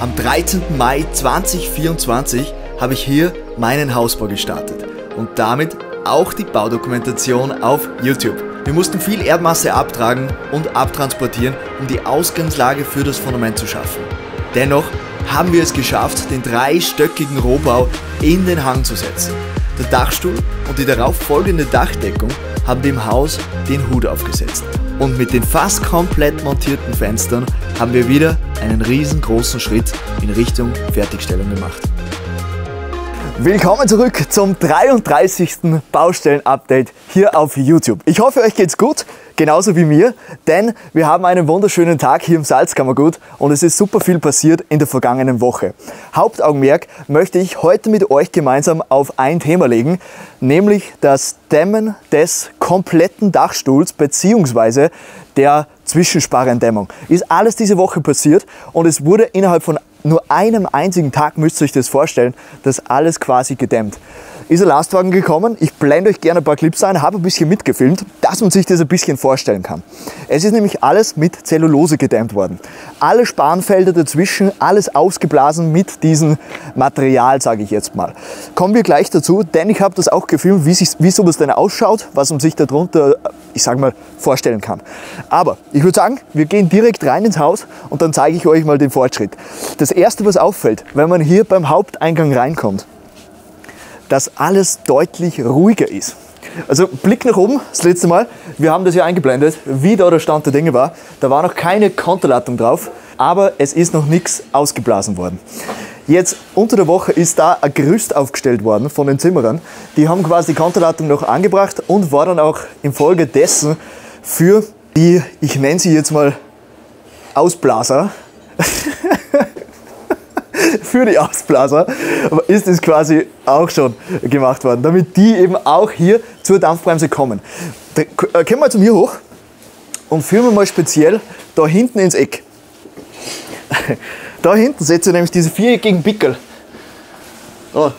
Am 13. Mai 2024 habe ich hier meinen Hausbau gestartet und damit auch die Baudokumentation auf YouTube. Wir mussten viel Erdmasse abtragen und abtransportieren, um die Ausgangslage für das Fundament zu schaffen. Dennoch haben wir es geschafft, den dreistöckigen Rohbau in den Hang zu setzen. Der Dachstuhl und die darauf folgende Dachdeckung haben dem Haus den Hut aufgesetzt. Und mit den fast komplett montierten Fenstern haben wir wieder einen riesengroßen Schritt in Richtung Fertigstellung gemacht. Willkommen zurück zum 33. Baustellen-Update hier auf YouTube. Ich hoffe, euch geht's gut, genauso wie mir, denn wir haben einen wunderschönen Tag hier im Salzkammergut und es ist super viel passiert in der vergangenen Woche. Hauptaugenmerk möchte ich heute mit euch gemeinsam auf ein Thema legen, nämlich das Dämmen des kompletten Dachstuhls bzw. der Zwischensparrendämmung. Ist alles diese Woche passiert und es wurde innerhalb von nur einem einzigen Tag, müsst ihr euch das vorstellen, das alles quasi gedämmt. Ist ein Lastwagen gekommen, ich blende euch gerne ein paar Clips ein, habe ein bisschen mitgefilmt, dass man sich das ein bisschen vorstellen kann. Es ist nämlich alles mit Zellulose gedämmt worden. Alle Spanfelder dazwischen, alles ausgeblasen mit diesem Material, sage ich jetzt mal. Kommen wir gleich dazu, denn ich habe das auch gefilmt, wie sowas denn ausschaut, was man sich darunter, ich sage mal, vorstellen kann. Aber ich würde sagen, wir gehen direkt rein ins Haus und dann zeige ich euch mal den Fortschritt. Das erste, was auffällt, wenn man hier beim Haupteingang reinkommt, dass alles deutlich ruhiger ist. Also Blick nach oben, das letzte Mal, wir haben das hier eingeblendet, wie da der Stand der Dinge war. Da war noch keine Konterlattung drauf, aber es ist noch nichts ausgeblasen worden. Jetzt unter der Woche ist da ein Gerüst aufgestellt worden von den Zimmerern. Die haben quasi die Konterlattung noch angebracht und war dann auch infolgedessen für die, ich nenne sie jetzt mal Ausblaser, für die Ausblaser ist es quasi auch schon gemacht worden, damit die eben auch hier zur Dampfbremse kommen. Da kommen wir zu mir hoch und führen wir mal speziell da hinten ins Eck. Da hinten seht ihr nämlich diese viereckigen Pickel. Oh,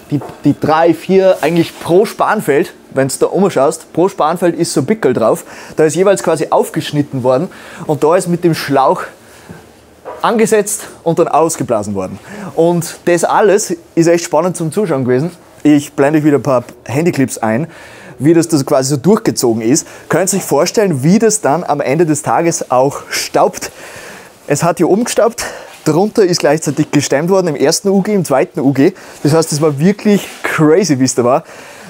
die 3, 4 eigentlich pro Spanfeld, wenn du da umschaust, pro Spanfeld ist so ein Pickel drauf. Da ist jeweils quasi aufgeschnitten worden und da ist mit dem Schlauch angesetzt und dann ausgeblasen worden. Und das alles ist echt spannend zum Zuschauen gewesen. Ich blende euch wieder ein paar Handyclips ein, wie das quasi so durchgezogen ist. Könnt ihr euch vorstellen, wie das dann am Ende des Tages auch staubt. Es hat hier oben gestaubt, darunter ist gleichzeitig gestemmt worden im ersten UG, im zweiten UG. Das heißt, es war wirklich crazy, wie es da war.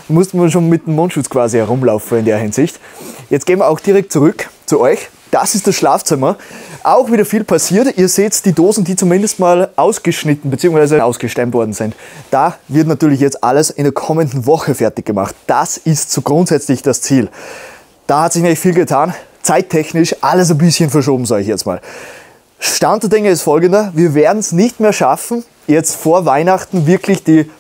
Da musste man schon mit dem Mundschutz quasi herumlaufen in der Hinsicht. Jetzt gehen wir auch direkt zurück zu euch. Das ist das Schlafzimmer. Auch wieder viel passiert. Ihr seht die Dosen, die zumindest mal ausgeschnitten bzw. ausgestemmt worden sind. Da wird natürlich jetzt alles in der kommenden Woche fertig gemacht. Das ist so grundsätzlich das Ziel. Da hat sich nicht viel getan. Zeittechnisch alles ein bisschen verschoben, sage ich jetzt mal. Stand der Dinge ist folgender. Wir werden es nicht mehr schaffen, jetzt vor Weihnachten wirklich die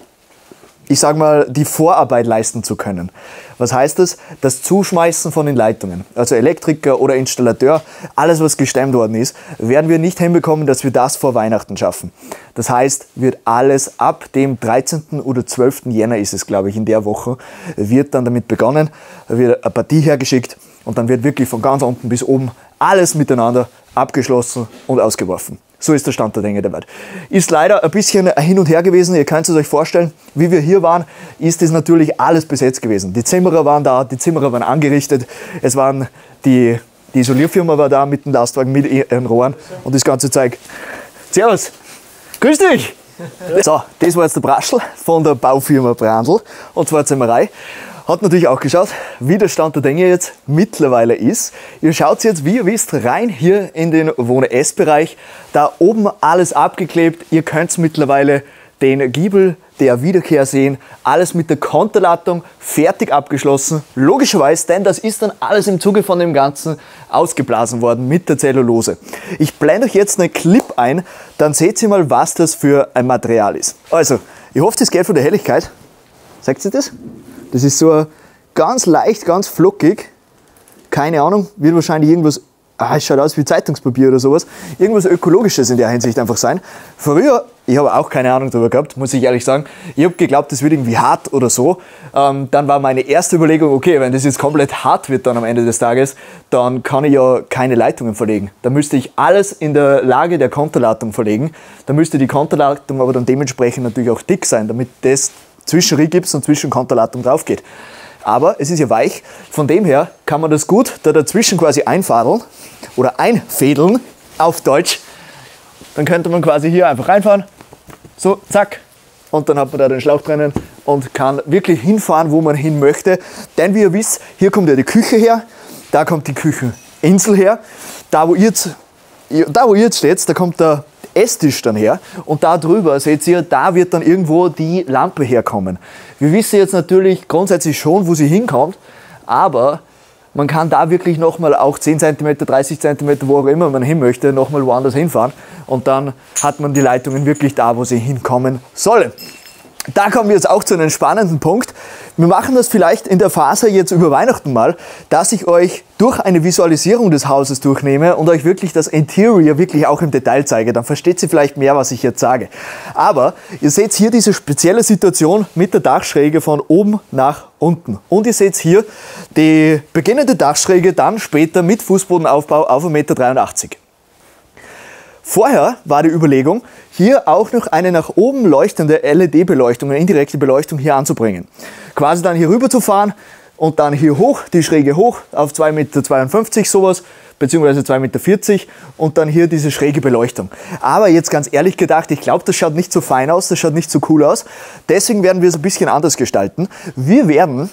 Vorarbeit leisten zu können. Was heißt das? Das Zuschmeißen von den Leitungen. Also Elektriker oder Installateur, alles was gestemmt worden ist, werden wir nicht hinbekommen, dass wir das vor Weihnachten schaffen. Das heißt, wird alles ab dem 13. oder 12. Jänner ist es, glaube ich, in der Woche, wird dann damit begonnen, wird eine Partie hergeschickt und dann wird wirklich von ganz unten bis oben alles miteinander abgeschlossen und ausgeworfen. So ist der Stand der Dinge dabei. Ist leider ein bisschen hin und her gewesen. Ihr könnt es euch vorstellen, wie wir hier waren, ist es natürlich alles besetzt gewesen. Die Zimmerer waren da, die Zimmerer waren angerichtet. Es waren die Isolierfirma war da mit dem Lastwagen, mit ihren Rohren und das ganze Zeug. Servus, grüß dich! So, das war jetzt der Braschl von der Baufirma Brandl und zwar Zimmerei. Hat natürlich auch geschaut, wie der Stand der Dinge jetzt mittlerweile ist. Ihr schaut jetzt, wie ihr wisst, rein hier in den Wohn-Ess-Bereich. Da oben alles abgeklebt. Ihr könnt mittlerweile den Giebel der Wiederkehr sehen. Alles mit der Konterlattung fertig abgeschlossen. Logischerweise, denn das ist dann alles im Zuge von dem Ganzen ausgeblasen worden mit der Zellulose. Ich blende euch jetzt einen Clip ein, dann seht ihr mal, was das für ein Material ist. Also, ich hoffe, das geht von der Helligkeit. Seht ihr das? Das ist so ganz leicht, ganz flockig. Keine Ahnung, wird wahrscheinlich irgendwas, es schaut aus wie Zeitungspapier oder sowas. Irgendwas Ökologisches in der Hinsicht einfach sein. Früher Ich habe auch keine Ahnung darüber gehabt, muss ich ehrlich sagen. Ich habe geglaubt, das wird irgendwie hart oder so. Dann war meine erste Überlegung, okay, wenn das jetzt komplett hart wird dann am Ende des Tages, dann kann ich ja keine Leitungen verlegen. Da müsste ich alles in der Lage der Konterleitung verlegen. Da müsste die Konterleitung aber dann dementsprechend natürlich auch dick sein, damit das zwischen Rigips und zwischen Konterleitung drauf geht. Aber es ist ja weich, von dem her kann man das gut da dazwischen quasi einfadeln oder einfädeln auf Deutsch. Dann könnte man quasi hier einfach reinfahren, so, zack, und dann hat man da den Schlauch drinnen und kann wirklich hinfahren, wo man hin möchte. Denn wie ihr wisst, hier kommt ja die Küche her, da kommt die Kücheninsel her, da wo ihr jetzt steht, da kommt der Esstisch dann her und da drüber, seht ihr, da wird dann irgendwo die Lampe herkommen. Wir wissen jetzt natürlich grundsätzlich schon, wo sie hinkommt, aber man kann da wirklich nochmal auch 10 cm, 30 cm, wo auch immer man hin möchte, nochmal woanders hinfahren und dann hat man die Leitungen wirklich da, wo sie hinkommen sollen. Da kommen wir jetzt auch zu einem spannenden Punkt. Wir machen das vielleicht in der Phase jetzt über Weihnachten mal, dass ich euch durch eine Visualisierung des Hauses durchnehme und euch wirklich das Interior wirklich auch im Detail zeige. Dann versteht ihr vielleicht mehr, was ich jetzt sage. Aber ihr seht hier diese spezielle Situation mit der Dachschräge von oben nach unten. Und ihr seht hier die beginnende Dachschräge dann später mit Fußbodenaufbau auf 1,83 m. Vorher war die Überlegung, hier auch noch eine nach oben leuchtende LED-Beleuchtung, eine indirekte Beleuchtung hier anzubringen. Quasi dann hier rüber zu fahren und dann hier hoch, die Schräge hoch auf 2,52 m sowas, beziehungsweise 2,40 m und dann hier diese schräge Beleuchtung. Aber jetzt ganz ehrlich gedacht, ich glaube, das schaut nicht so fein aus, das schaut nicht so cool aus. Deswegen werden wir es ein bisschen anders gestalten. Wir werden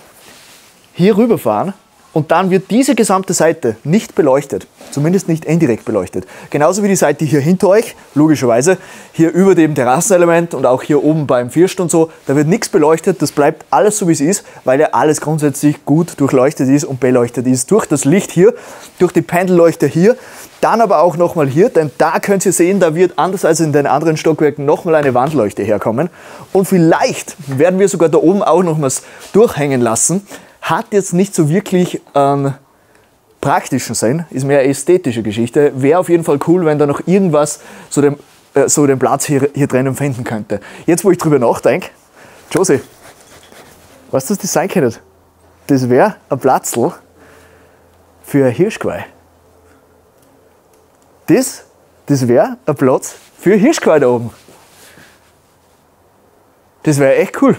hier rüberfahren. Und dann wird diese gesamte Seite nicht beleuchtet, zumindest nicht indirekt beleuchtet. Genauso wie die Seite hier hinter euch, logischerweise, hier über dem Terrassenelement und auch hier oben beim First und so, da wird nichts beleuchtet, das bleibt alles so wie es ist, weil ja alles grundsätzlich gut durchleuchtet ist und beleuchtet ist. Durch das Licht hier, durch die Pendelleuchte hier, dann aber auch nochmal hier, denn da könnt ihr sehen, da wird anders als in den anderen Stockwerken nochmal eine Wandleuchte herkommen. Und vielleicht werden wir sogar da oben auch nochmals durchhängen lassen. Hat jetzt nicht so wirklich einen praktischen Sinn, ist mehr eine ästhetische Geschichte. Wäre auf jeden Fall cool, wenn da noch irgendwas so den Platz hier drinnen finden könnte. Jetzt, wo ich drüber nachdenke, Josie, weißt du, was das sein könnte? Das wäre ein Platzl für ein Hirschgeweih. Das wäre ein Platz für ein Hirschgeweih da oben. Das wäre echt cool.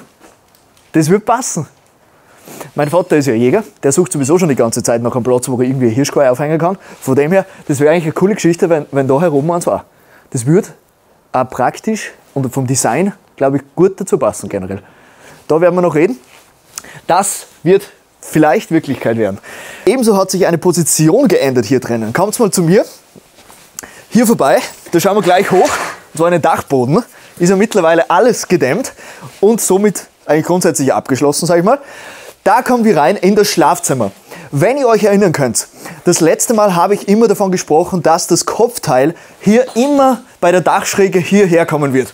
Das würde passen. Mein Vater ist ja Jäger, der sucht sowieso schon die ganze Zeit nach einem Platz, wo er irgendwie ein Hirschgeweih aufhängen kann. Von dem her, das wäre eigentlich eine coole Geschichte, wenn da herum eins war. Das würde auch praktisch und vom Design, glaube ich, gut dazu passen generell. Da werden wir noch reden. Das wird vielleicht Wirklichkeit werden. Ebenso hat sich eine Position geändert hier drinnen. Kommt mal zu mir, hier vorbei, da schauen wir gleich hoch, und zwar in den Dachboden. Ist ja mittlerweile alles gedämmt und somit eigentlich grundsätzlich abgeschlossen, sage ich mal. Da kommen wir rein in das Schlafzimmer. Wenn ihr euch erinnern könnt, das letzte Mal habe ich immer davon gesprochen, dass das Kopfteil hier immer bei der Dachschräge hierher kommen wird.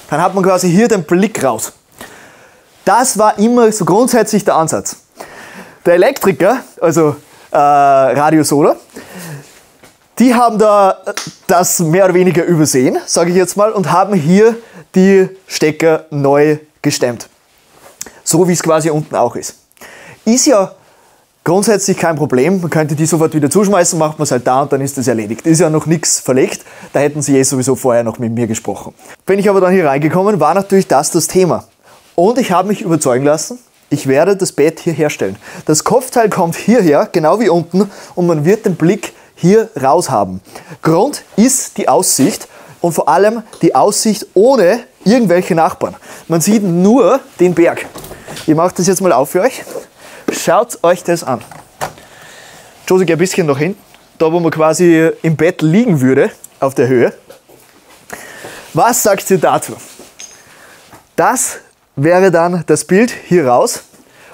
Dann hat man quasi hier den Blick raus. Das war immer so grundsätzlich der Ansatz. Der Elektriker, also Radio Solar, die haben da das mehr oder weniger übersehen, sage ich jetzt mal, und haben hier die Stecker neu gestemmt. So wie es quasi unten auch ist. Ist ja grundsätzlich kein Problem. Man könnte die sofort wieder zuschmeißen, macht man es halt da und dann ist das erledigt. Ist ja noch nichts verlegt. Da hätten sie sowieso vorher noch mit mir gesprochen. Bin ich aber dann hier reingekommen, war natürlich das Thema. Und ich habe mich überzeugen lassen, ich werde das Bett hier herstellen. Das Kopfteil kommt hierher, genau wie unten, und man wird den Blick hier raus haben. Grund ist die Aussicht und vor allem die Aussicht ohne irgendwelche Nachbarn. Man sieht nur den Berg. Ich mache das jetzt mal auf für euch. Schaut euch das an. Josie, geh ein bisschen nach hinten, da wo man quasi im Bett liegen würde, auf der Höhe. Was sagt ihr dazu? Das wäre dann das Bild hier raus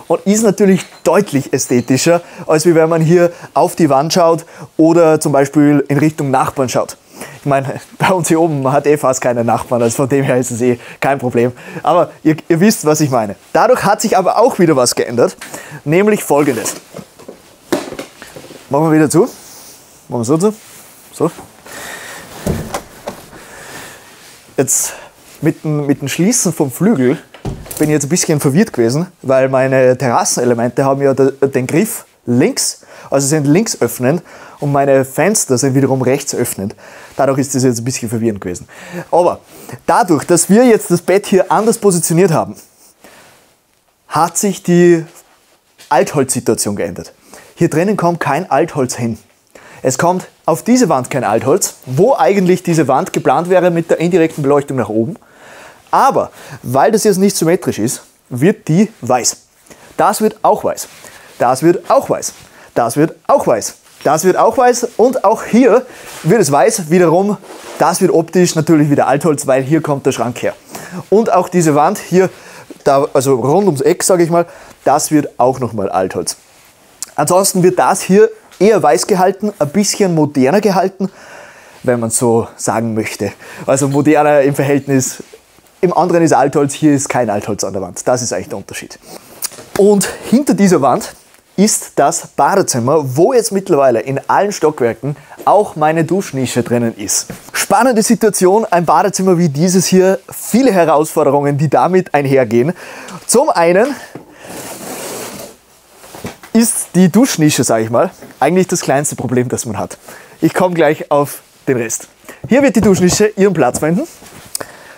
und ist natürlich deutlich ästhetischer, als wenn man hier auf die Wand schaut oder zum Beispiel in Richtung Nachbarn schaut. Ich meine, bei uns hier oben, man hat fast keine Nachbarn, also von dem her ist es kein Problem. Aber ihr wisst, was ich meine. Dadurch hat sich aber auch wieder was geändert, nämlich Folgendes. Machen wir wieder zu. Machen wir so zu. So. Jetzt mit dem Schließen vom Flügel bin ich jetzt ein bisschen verwirrt gewesen, weil meine Terrassenelemente haben ja den Griff links, also sind links öffnend und meine Fenster sind wiederum rechts öffnend. Dadurch ist das jetzt ein bisschen verwirrend gewesen. Aber dadurch, dass wir jetzt das Bett hier anders positioniert haben, hat sich die Altholzsituation geändert. Hier drinnen kommt kein Altholz hin. Es kommt auf diese Wand kein Altholz, wo eigentlich diese Wand geplant wäre mit der indirekten Beleuchtung nach oben. Aber weil das jetzt nicht symmetrisch ist, wird die weiß. Das wird auch weiß. Das wird auch weiß. Das wird auch weiß. Das wird auch weiß und auch hier wird es weiß. Wiederum, das wird optisch natürlich wieder Altholz, weil hier kommt der Schrank her. Und auch diese Wand hier, also rund ums Eck, sage ich mal, das wird auch nochmal Altholz. Ansonsten wird das hier eher weiß gehalten, ein bisschen moderner gehalten, wenn man so sagen möchte. Also moderner im Verhältnis, im anderen ist Altholz, hier ist kein Altholz an der Wand. Das ist eigentlich der Unterschied. Und hinter dieser Wand ist das Badezimmer, wo jetzt mittlerweile in allen Stockwerken auch meine Duschnische drinnen ist. Spannende Situation, ein Badezimmer wie dieses hier, viele Herausforderungen, die damit einhergehen. Zum einen ist die Duschnische, sage ich mal, eigentlich das kleinste Problem, das man hat. Ich komme gleich auf den Rest. Hier wird die Duschnische ihren Platz finden.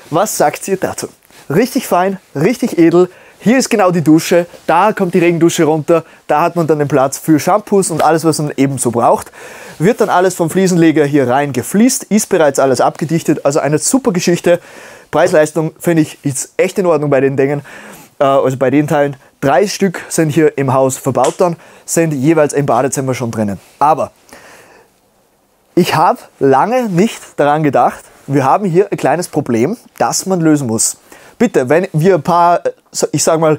Was sagt ihr dazu? Richtig fein, richtig edel. Hier ist genau die Dusche, da kommt die Regendusche runter, da hat man dann den Platz für Shampoos und alles, was man ebenso braucht. Wird dann alles vom Fliesenleger hier rein gefliest, ist bereits alles abgedichtet, also eine super Geschichte. Preis-Leistung finde ich ist echt in Ordnung bei den Dingen, also bei den Teilen. 3 Stück sind hier im Haus verbaut dann, sind jeweils im Badezimmer schon drinnen. Aber ich habe lange nicht daran gedacht, wir haben hier ein kleines Problem, das man lösen muss. Bitte, wenn wir ein paar, ich sage mal,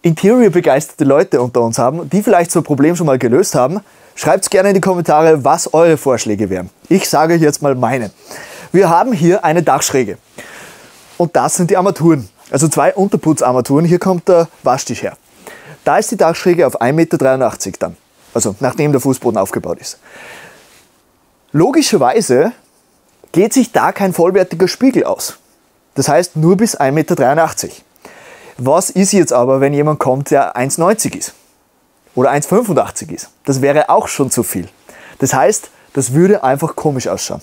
Interior-begeisterte Leute unter uns haben, die vielleicht so ein Problem schon mal gelöst haben, schreibt es gerne in die Kommentare, was eure Vorschläge wären. Ich sage jetzt mal meine. Wir haben hier eine Dachschräge und das sind die Armaturen. Also 2 Unterputzarmaturen, hier kommt der Waschtisch her. Da ist die Dachschräge auf 1,83 Meter dann, also nachdem der Fußboden aufgebaut ist. Logischerweise geht sich da kein vollwertiger Spiegel aus. Das heißt nur bis 1,83 Meter. Was ist jetzt aber, wenn jemand kommt, der 1,90 ist oder 1,85 ist? Das wäre auch schon zu viel. Das heißt, das würde einfach komisch ausschauen.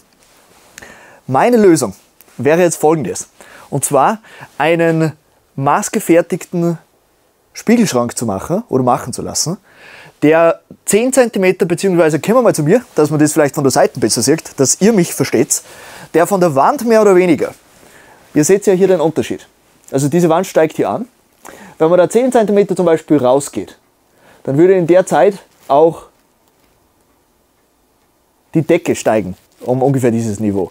Meine Lösung wäre jetzt folgendes. Und zwar einen maßgefertigten Spiegelschrank zu machen oder machen zu lassen, der 10 cm, beziehungsweise kommen wir mal zu mir, dass man das vielleicht von der Seite besser sieht, dass ihr mich versteht, der von der Wand mehr oder weniger, ihr seht ja hier den Unterschied. Also diese Wand steigt hier an. Wenn man da 10 cm zum Beispiel rausgeht, dann würde in der Zeit auch die Decke steigen, um ungefähr dieses Niveau.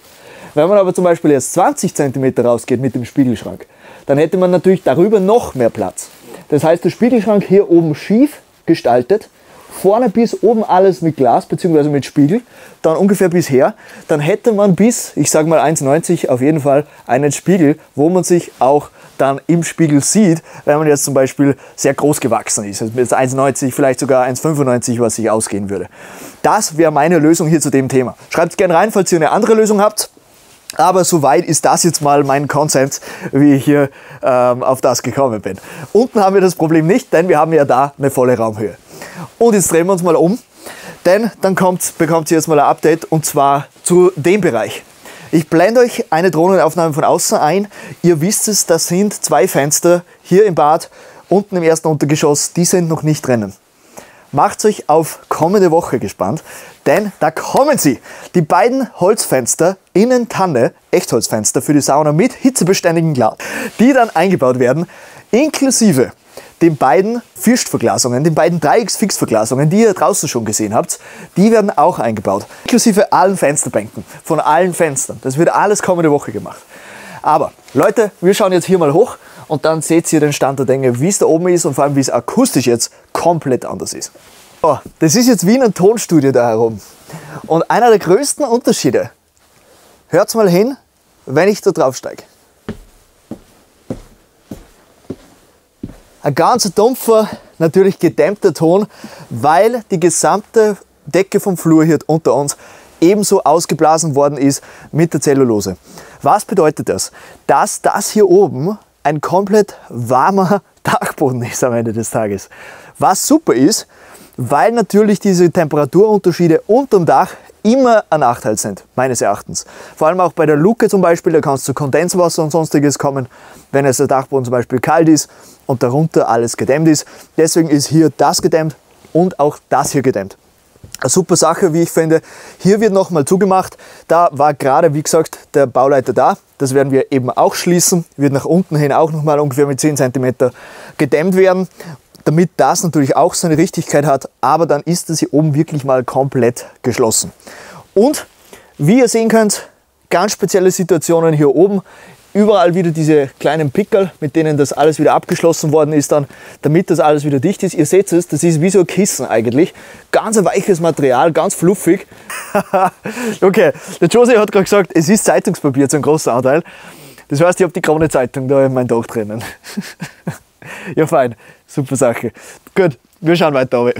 Wenn man aber zum Beispiel erst 20 cm rausgeht mit dem Spiegelschrank, dann hätte man natürlich darüber noch mehr Platz. Das heißt, der Spiegelschrank hier oben schief gestaltet, vorne bis oben alles mit Glas bzw. mit Spiegel, dann ungefähr bis her, dann hätte man bis, ich sage mal 1,90 auf jeden Fall, einen Spiegel, wo man sich auch dann im Spiegel sieht, wenn man jetzt zum Beispiel sehr groß gewachsen ist. Also mit 1,90, vielleicht sogar 1,95, was sich ausgehen würde. Das wäre meine Lösung hier zu dem Thema. Schreibt gerne rein, falls ihr eine andere Lösung habt. Aber soweit ist das jetzt mal mein Konzept, wie ich hier auf das gekommen bin. Unten haben wir das Problem nicht, denn wir haben ja da eine volle Raumhöhe. Und jetzt drehen wir uns mal um, denn dann bekommt ihr jetzt mal ein Update und zwar zu dem Bereich. Ich blende euch eine Drohnenaufnahme von außen ein. Ihr wisst es, das sind 2 Fenster hier im Bad, unten im ersten Untergeschoss, die sind noch nicht drinnen. Macht euch auf kommende Woche gespannt, denn da kommen sie. Die beiden Holzfenster, innen Tanne, Echtholzfenster für die Sauna mit hitzebeständigem Glas, die dann eingebaut werden, inklusive den beiden Firstverglasungen, den beiden Dreiecksfixverglasungen, die ihr draußen schon gesehen habt, die werden auch eingebaut. Inklusive allen Fensterbänken, von allen Fenstern. Das wird alles kommende Woche gemacht. Aber Leute, wir schauen jetzt hier mal hoch und dann seht ihr den Stand der Dinge, wie es da oben ist und vor allem, wie es akustisch jetzt komplett anders ist. So, das ist jetzt wie in einem Tonstudio da herum. Und einer der größten Unterschiede, hört's mal hin, wenn ich da drauf steige. Ein ganz dumpfer, natürlich gedämmter Ton, weil die gesamte Decke vom Flur hier unter uns ebenso ausgeblasen worden ist mit der Zellulose. Was bedeutet das? Dass das hier oben ein komplett warmer Dachboden ist am Ende des Tages. Was super ist, weil natürlich diese Temperaturunterschiede unterm Dach immer ein Nachteil sind, meines Erachtens. Vor allem auch bei der Luke zum Beispiel, da kann es zu Kondenswasser und sonstiges kommen, wenn es der Dachboden zum Beispiel kalt ist und darunter alles gedämmt ist. Deswegen ist hier das gedämmt und auch das hier gedämmt. Eine super Sache, wie ich finde. Hier wird nochmal zugemacht. Da war gerade, wie gesagt, der Bauleiter da. Das werden wir eben auch schließen. Wird nach unten hin auch nochmal ungefähr mit 10 cm gedämmt werden, damit das natürlich auch seine Richtigkeit hat. Aber dann ist das hier oben wirklich mal komplett geschlossen. Und wie ihr sehen könnt, ganz spezielle Situationen hier oben. Überall wieder diese kleinen Pickel, mit denen das alles wieder abgeschlossen worden ist dann, damit das alles wieder dicht ist. Ihr seht es, das ist wie so ein Kissen eigentlich. Ganz ein weiches Material, ganz fluffig. Okay, der Josie hat gerade gesagt, es ist Zeitungspapier zu einem großen Anteil. Das heißt, ich habe die Krone-Zeitung da in meinem Dach drinnen. Ja, fein, super Sache. Gut, wir schauen weiter.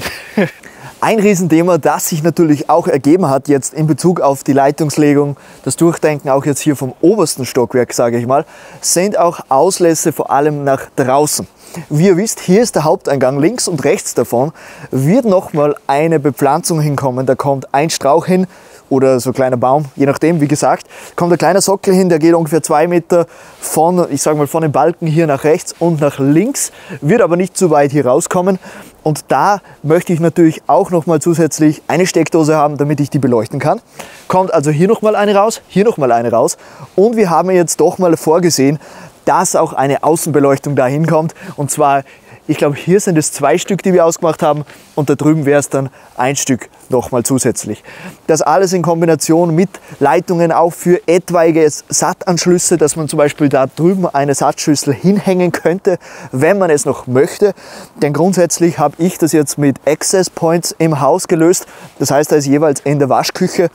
Ein Riesenthema, das sich natürlich auch ergeben hat jetzt in Bezug auf die Leitungslegung, das Durchdenken auch jetzt hier vom obersten Stockwerk, sage ich mal, sind auch Auslässe vor allem nach draußen. Wie ihr wisst, hier ist der Haupteingang, links und rechts davon wird nochmal eine Bepflanzung hinkommen. Da kommt ein Strauch hin oder so ein kleiner Baum, je nachdem, wie gesagt, kommt ein kleiner Sockel hin, der geht ungefähr 2 Meter von, ich sage mal, von den Balken hier nach rechts und nach links, wird aber nicht zu weit hier rauskommen. Und da möchte ich natürlich auch nochmal zusätzlich eine Steckdose haben, damit ich die beleuchten kann. Kommt also hier nochmal eine raus, hier nochmal eine raus. Und wir haben jetzt doch mal vorgesehen, dass auch eine Außenbeleuchtung da hinkommt. Und zwar, ich glaube, hier sind es 2 Stück, die wir ausgemacht haben. Und da drüben wäre es dann 1 Stück nochmal zusätzlich. Das alles in Kombination mit Leitungen auch für etwaige SAT-Anschlüsse, dass man zum Beispiel da drüben eine SAT-Schüssel hinhängen könnte, wenn man es noch möchte. Denn grundsätzlich habe ich das jetzt mit Access Points im Haus gelöst. Das heißt, da ist jeweils in der Waschküche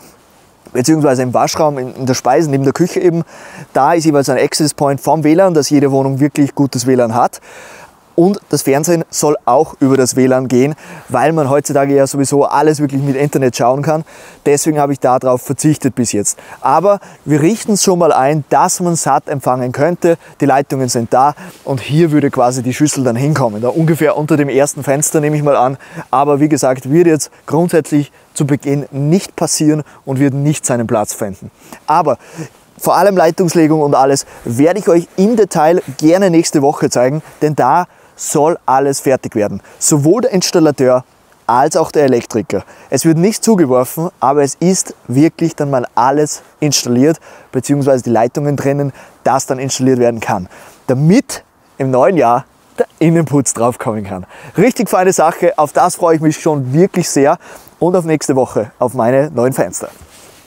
beziehungsweise im Waschraum, in der Speise, neben der Küche eben, da ist jeweils ein Access Point vom WLAN, dass jede Wohnung wirklich gutes WLAN hat. Und das Fernsehen soll auch über das WLAN gehen, weil man heutzutage ja sowieso alles wirklich mit Internet schauen kann. Deswegen habe ich darauf verzichtet bis jetzt. Aber wir richten es schon mal ein, dass man SAT empfangen könnte. Die Leitungen sind da und hier würde quasi die Schüssel dann hinkommen. Da ungefähr unter dem ersten Fenster, nehme ich mal an. Aber wie gesagt, wird jetzt grundsätzlich zu Beginn nicht passieren und wird nicht seinen Platz finden. Aber vor allem Leitungslegung und alles werde ich euch im Detail gerne nächste Woche zeigen, denn da soll alles fertig werden. Sowohl der Installateur als auch der Elektriker. Es wird nicht zugeworfen, aber es ist wirklich dann mal alles installiert, beziehungsweise die Leitungen drinnen, das dann installiert werden kann, damit im neuen Jahr der Innenputz draufkommen kann. Richtig feine Sache, auf das freue ich mich schon wirklich sehr und auf nächste Woche, auf meine neuen Fenster.